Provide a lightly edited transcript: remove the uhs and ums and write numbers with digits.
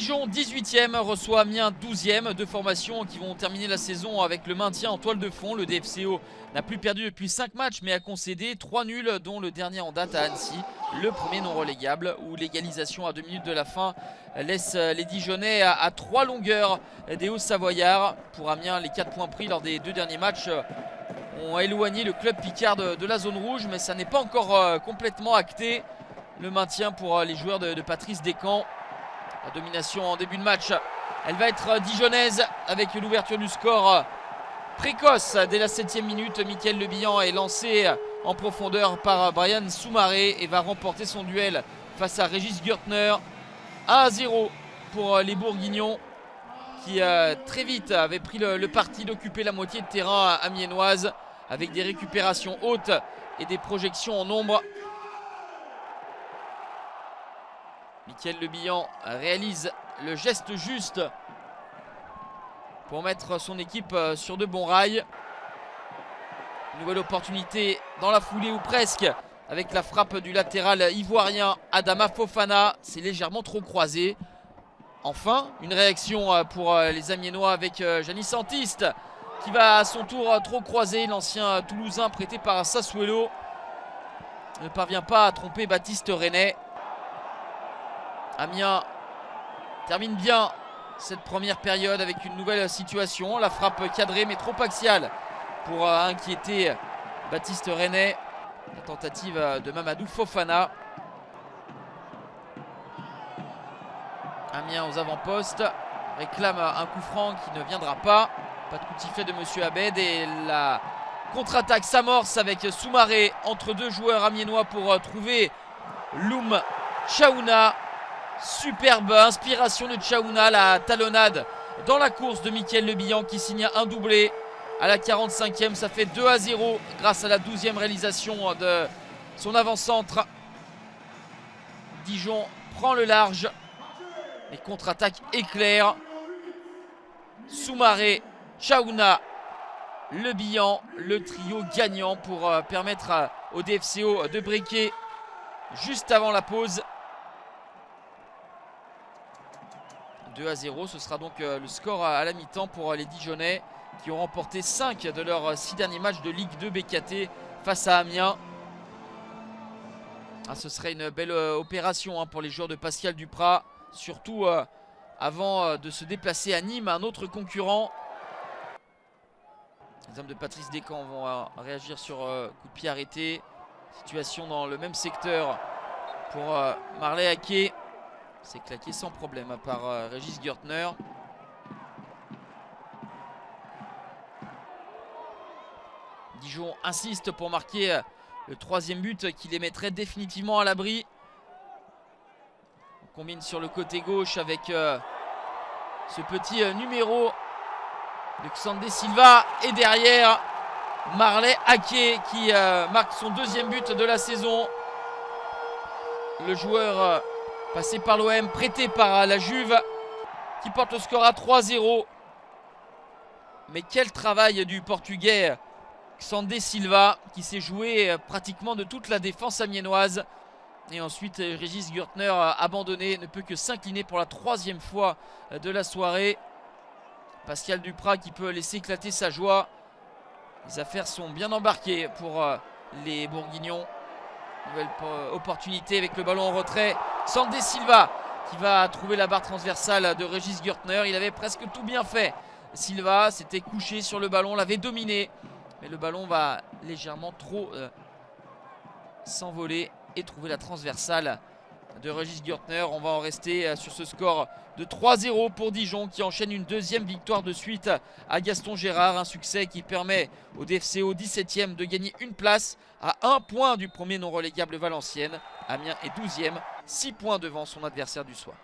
Dijon 18e reçoit Amiens 12e, deux formations qui vont terminer la saison avec le maintien en toile de fond. Le DFCO n'a plus perdu depuis 5 matchs mais a concédé 3 nuls dont le dernier en date à Annecy, le premier non relégable où l'égalisation à 2 minutes de la fin laisse les Dijonnais à 3 longueurs des Hauts-Savoyards. Pour Amiens, les 4 points pris lors des 2 derniers matchs ont éloigné le club picard de la zone rouge, mais ça n'est pas encore complètement acté. Le maintien pour les joueurs de Patrice Descamps. La domination en début de match, elle va être dijonnaise avec l'ouverture du score précoce dès la 7e minute. Mickaël Lebihan est lancé en profondeur par Brian Soumaré et va remporter son duel face à Régis Gürtner. 1-0 pour les Bourguignons qui très vite avaient pris le parti d'occuper la moitié de terrain amiénoise avec des récupérations hautes et des projections en nombre. Mickaël Lebihan réalise le geste juste pour mettre son équipe sur de bons rails. Nouvelle opportunité dans la foulée ou presque avec la frappe du latéral ivoirien Adama Fofana. C'est légèrement trop croisé. Enfin, une réaction pour les Amiénois avec Janis Santiste qui va à son tour trop croiser. L'ancien Toulousain prêté par Sassuolo ne parvient pas à tromper Baptiste René. Amiens termine bien cette première période avec une nouvelle situation. La frappe cadrée mais trop axiale pour inquiéter Baptiste René. La tentative de Mamadou Fofana. Amiens aux avant-postes réclame un coup franc qui ne viendra pas. Pas de coup de sifflet de Monsieur Abed et la contre-attaque s'amorce avec Soumaré entre deux joueurs amiénois pour trouver Loum Chaouna. Superbe inspiration de Chaouna, la talonnade dans la course de Mickaël Lebihan qui signe un doublé à la 45e. Ça fait 2-0 grâce à la 12e réalisation de son avant-centre. Dijon prend le large. Les contre-attaques éclairent. Soumaré, Chaouna, Lebihan, le trio gagnant pour permettre au DFCO de briquer juste avant la pause. 2-0, ce sera donc le score à la mi-temps pour les Dijonnais qui ont remporté 5 de leurs 6 derniers matchs de Ligue 2 BKT face à Amiens. Ce serait une belle opération pour les joueurs de Pascal Duprat, surtout avant de se déplacer à Nîmes, un autre concurrent. Les hommes de Patrice Descamps vont réagir sur coup de pied arrêté. Situation dans le même secteur pour Marley Haquet. C'est claqué sans problème par Régis Gürtner. Dijon insiste pour marquer le 3e but qui les mettrait définitivement à l'abri. On combine sur le côté gauche avec ce petit numéro de Xandé Silva. Et derrière, Marley Haquet qui marque son 2e but de la saison. Le joueur passé par l'OM, prêté par la Juve, qui porte le score à 3-0. Mais quel travail du Portugais Xandé Silva, qui s'est joué pratiquement de toute la défense amiénoise. Et ensuite, Régis Gürtner, abandonné, ne peut que s'incliner pour la 3e fois de la soirée. Pascal Duprat qui peut laisser éclater sa joie. Les affaires sont bien embarquées pour les Bourguignons. Nouvelle opportunité avec le ballon en retrait. Xandé Silva qui va trouver la barre transversale de Régis Gürtner. Il avait presque tout bien fait. Silva s'était couché sur le ballon, l'avait dominé. Mais le ballon va légèrement trop s'envoler et trouver la transversale de Régis Gürtner. On va en rester sur ce score de 3-0 pour Dijon qui enchaîne une 2e victoire de suite à Gaston Gérard. Un succès qui permet au DFCO 17e de gagner une place à 1 point du premier non relégable Valenciennes. Amiens est 12e, 6 points devant son adversaire du soir.